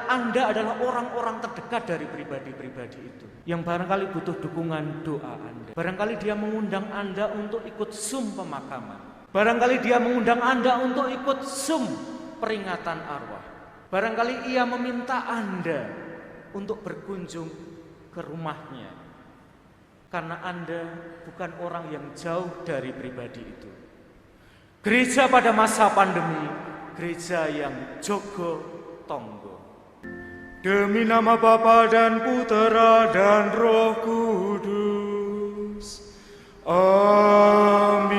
Anda adalah orang-orang terdekat dari pribadi-pribadi itu, yang barangkali butuh dukungan doa Anda. Barangkali dia mengundang Anda untuk ikut Zoom pemakaman. Barangkali dia mengundang Anda untuk ikut Zoom peringatan arwah. Barangkali ia meminta Anda untuk berkunjung ke rumahnya, karena Anda bukan orang yang jauh dari pribadi itu. Gereja pada masa pandemi, gereja yang jogo tonggo. Demi nama Bapa dan Putera dan Roh Kudus. Amin.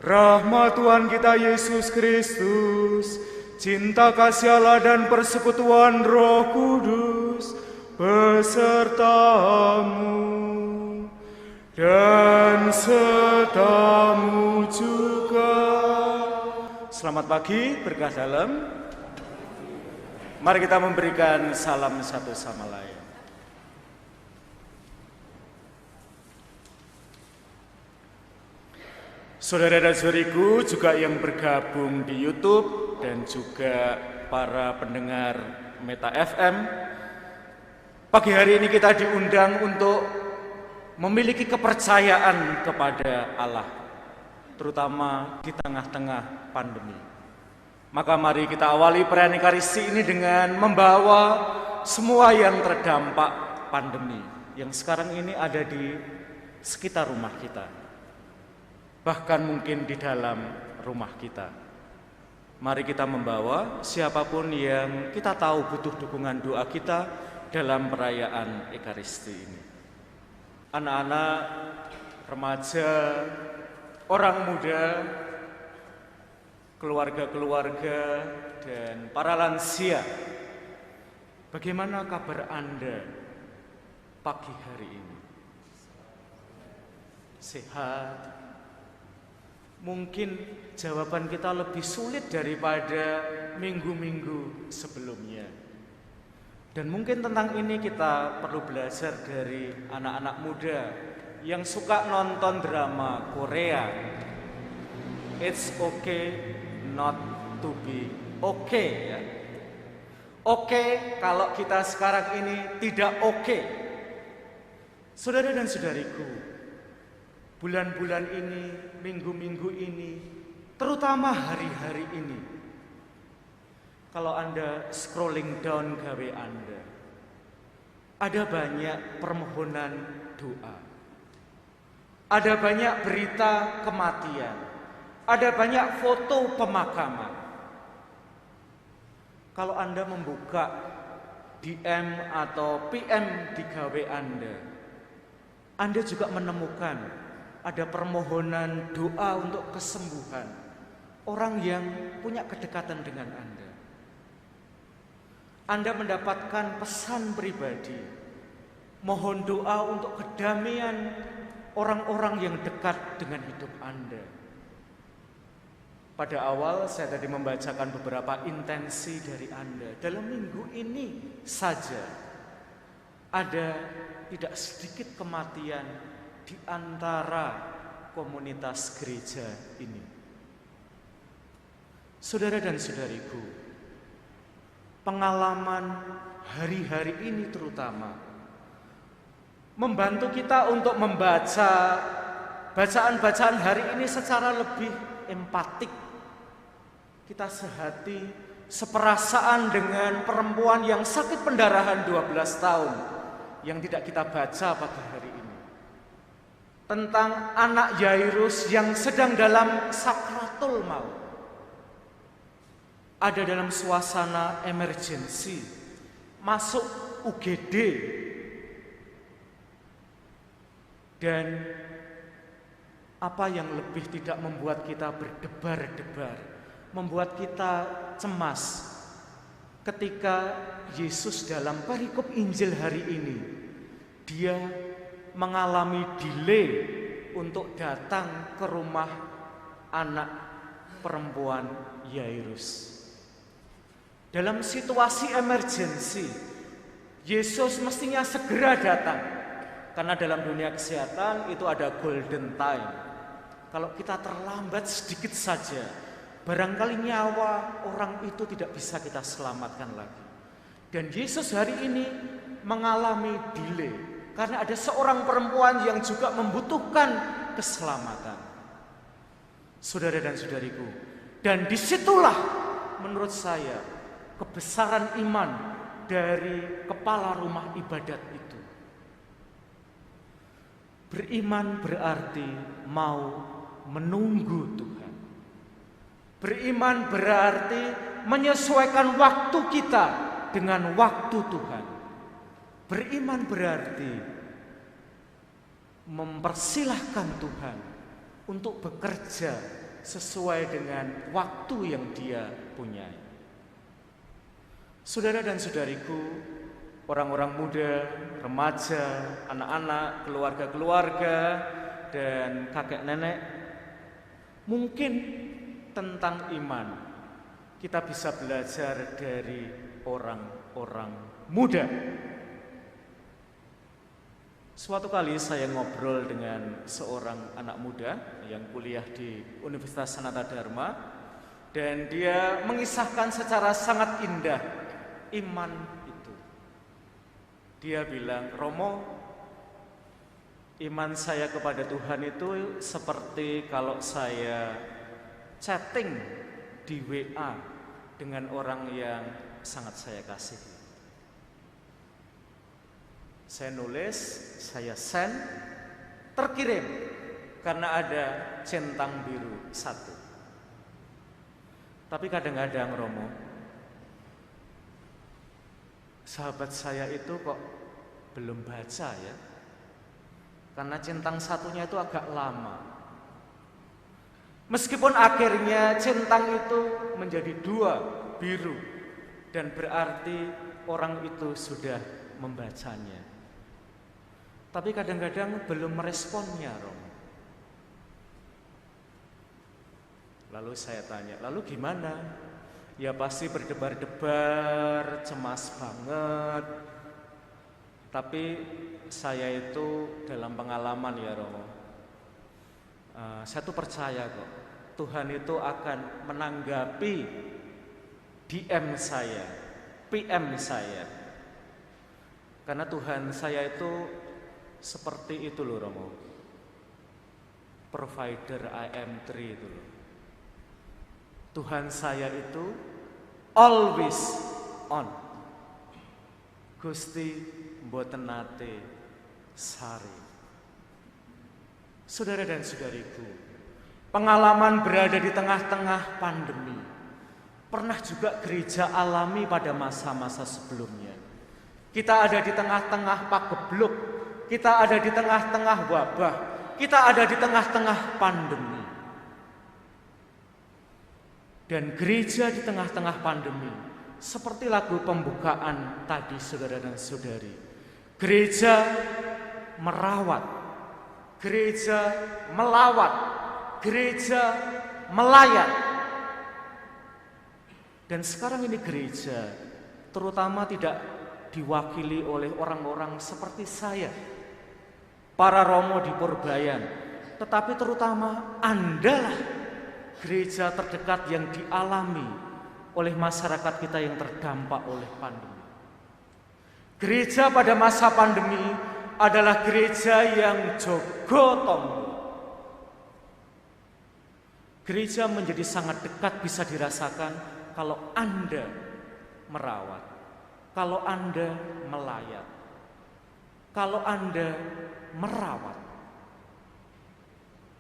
Rahmat Tuhan kita Yesus Kristus, cinta kasih Allah dan persekutuan Roh Kudus besertamu dan sertamu juga. Selamat pagi, berkah dalam. Mari kita memberikan salam satu sama lain. Saudara dan saudariku juga yang bergabung di YouTube dan juga para pendengar Meta FM. Pagi hari ini kita diundang untuk memiliki kepercayaan kepada Allah, terutama di tengah-tengah pandemi. Maka mari kita awali perayaan Ekaristi ini dengan membawa semua yang terdampak pandemi, yang sekarang ini ada di sekitar rumah kita, bahkan mungkin di dalam rumah kita. Mari kita membawa siapapun yang kita tahu butuh dukungan doa kita dalam perayaan Ekaristi ini. Anak-anak, remaja, orang muda, keluarga-keluarga, dan para lansia. Bagaimana kabar Anda pagi hari ini? Sehat? Mungkin jawaban kita lebih sulit daripada minggu-minggu sebelumnya. Dan mungkin tentang ini kita perlu belajar dari anak-anak muda yang suka nonton drama Korea. It's okay not to be okay, ya. Oke kalau kita sekarang ini tidak oke. Saudara dan saudariku, bulan-bulan ini, minggu-minggu ini, terutama hari-hari ini, kalau Anda scrolling down gawe Anda, ada banyak permohonan doa. Ada banyak berita kematian. Ada banyak foto pemakaman. Kalau Anda membuka DM atau PM di gawe Anda juga menemukan ada permohonan doa untuk kesembuhan orang yang punya kedekatan dengan Anda. Anda mendapatkan pesan pribadi, mohon doa untuk kedamaian orang-orang yang dekat dengan hidup Anda. Pada awal saya tadi membacakan beberapa intensi dari Anda. Dalam minggu ini saja ada tidak sedikit kematian di antara komunitas gereja ini. Saudara dan saudariku, pengalaman hari-hari ini terutama membantu kita untuk membaca bacaan-bacaan hari ini secara lebih empatik. Kita sehati, seperasaan dengan perempuan yang sakit pendarahan 12 tahun yang tidak kita baca pada hari ini. Tentang anak Yairus yang sedang dalam sakratul maut. Ada dalam suasana emergensi, masuk UGD, dan apa yang lebih tidak membuat kita berdebar-debar, membuat kita cemas ketika Yesus dalam perikop Injil hari ini, dia mengalami delay untuk datang ke rumah anak perempuan Yairus. Dalam situasi emergensi, Yesus mestinya segera datang. Karena dalam dunia kesehatan itu ada golden time. Kalau kita terlambat sedikit saja, barangkali nyawa orang itu tidak bisa kita selamatkan lagi. Dan Yesus hari ini mengalami delay karena ada seorang perempuan yang juga membutuhkan keselamatan. Saudara dan saudariku, dan disitulah menurut saya kebesaran iman dari kepala rumah ibadat itu. Beriman berarti mau menunggu Tuhan. Beriman berarti menyesuaikan waktu kita dengan waktu Tuhan. Beriman berarti mempersilahkan Tuhan untuk bekerja sesuai dengan waktu yang Dia punyai. Saudara dan saudariku, orang-orang muda, remaja, anak-anak, keluarga-keluarga, dan kakek nenek, mungkin tentang iman kita bisa belajar dari orang-orang muda. Suatu kali saya ngobrol dengan seorang anak muda yang kuliah di Universitas Sanata Dharma, dan dia mengisahkan secara sangat indah iman itu. Dia bilang, "Romo, iman saya kepada Tuhan itu seperti kalau saya chatting di WA dengan orang yang sangat saya kasih. Saya nulis, saya send, terkirim karena ada centang biru 1. Tapi kadang-kadang Romo, sahabat saya itu kok belum baca ya, karena centang 1-nya itu agak lama. Meskipun akhirnya centang itu menjadi 2 biru, dan berarti orang itu sudah membacanya. Tapi kadang-kadang belum meresponnya, Romo." Lalu saya tanya, "Lalu gimana?" "Ya pasti berdebar-debar, cemas banget. Tapi saya itu dalam pengalaman ya, Romo, saya tuh percaya kok Tuhan itu akan menanggapi DM saya, PM saya. Karena Tuhan saya itu seperti itu loh, Romo, provider IM3 itu loh. Tuhan saya itu always on. Gusti mboten nate sari." Saudara dan saudariku, pengalaman berada di tengah-tengah pandemi pernah juga gereja alami pada masa-masa sebelumnya. Kita ada di tengah-tengah pagebluk, kita ada di tengah-tengah wabah, kita ada di tengah-tengah pandemi. Dan gereja di tengah-tengah pandemi, seperti lagu pembukaan tadi saudara dan saudari, gereja merawat, gereja melawat, gereja melayat. Dan sekarang ini gereja terutama tidak diwakili oleh orang-orang seperti saya, para romo di Purbayan, tetapi terutama Andalah gereja terdekat yang dialami oleh masyarakat kita yang terdampak oleh pandemi. Gereja pada masa pandemi adalah gereja yang jogo tonggo. Gereja menjadi sangat dekat, bisa dirasakan kalau Anda merawat, kalau Anda melayat, kalau Anda merawat.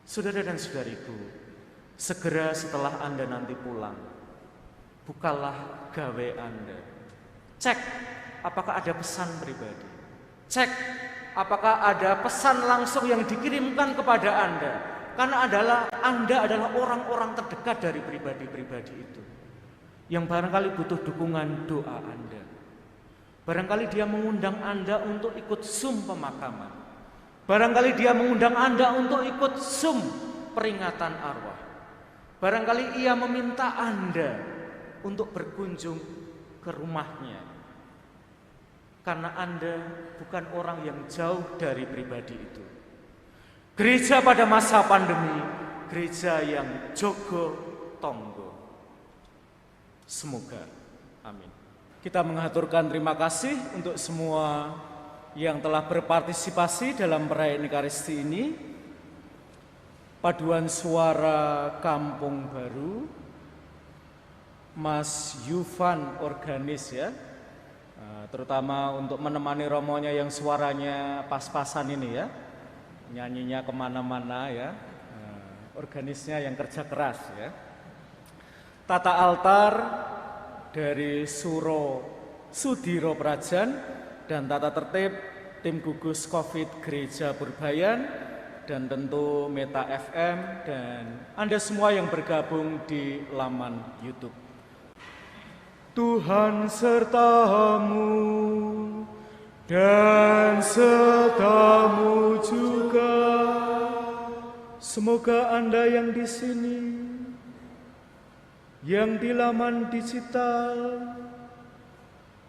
Saudara dan saudariku, segera setelah Anda nanti pulang, bukalah gawe Anda. Cek apakah ada pesan pribadi. Cek apakah ada pesan langsung yang dikirimkan kepada Anda. Karena Anda adalah orang-orang terdekat dari pribadi-pribadi itu, yang barangkali butuh dukungan doa Anda. Barangkali dia mengundang Anda untuk ikut Zoom pemakaman. Barangkali dia mengundang Anda untuk ikut Zoom peringatan arwah. Barangkali ia meminta Anda untuk berkunjung ke rumahnya. Karena Anda bukan orang yang jauh dari pribadi itu. Gereja pada masa pandemi, gereja yang jogo tonggo. Semoga. Amin. Kita mengaturkan terima kasih untuk semua yang telah berpartisipasi dalam perayaan Ekaristi ini. Paduan suara Kampung Baru, Mas Yufan organis ya, terutama untuk menemani romonya yang suaranya pas-pasan ini ya, nyanyinya kemana-mana ya, organisnya yang kerja keras ya. Tata altar dari Sudiro Prajan dan tata tertib tim gugus COVID Gereja Purbayan dan tentu Meta FM dan Anda semua yang bergabung di laman YouTube. Tuhan sertamu dan sertamu juga. Semoga Anda yang di sini, yang di laman digital,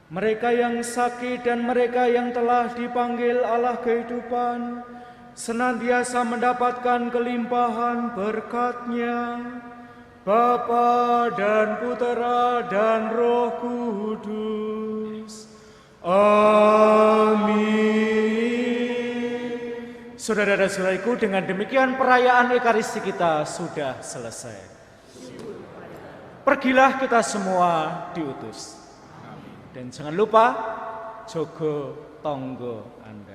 mereka yang sakit dan mereka yang telah dipanggil Allah kehidupan, senantiasa mendapatkan kelimpahan berkat-Nya, Bapa dan Putera dan Roh Kudus. Amin. Saudara dan saudariku, dengan demikian perayaan Ekaristi kita sudah selesai. Pergilah kita semua diutus. Dan jangan lupa, jogo tonggo Anda.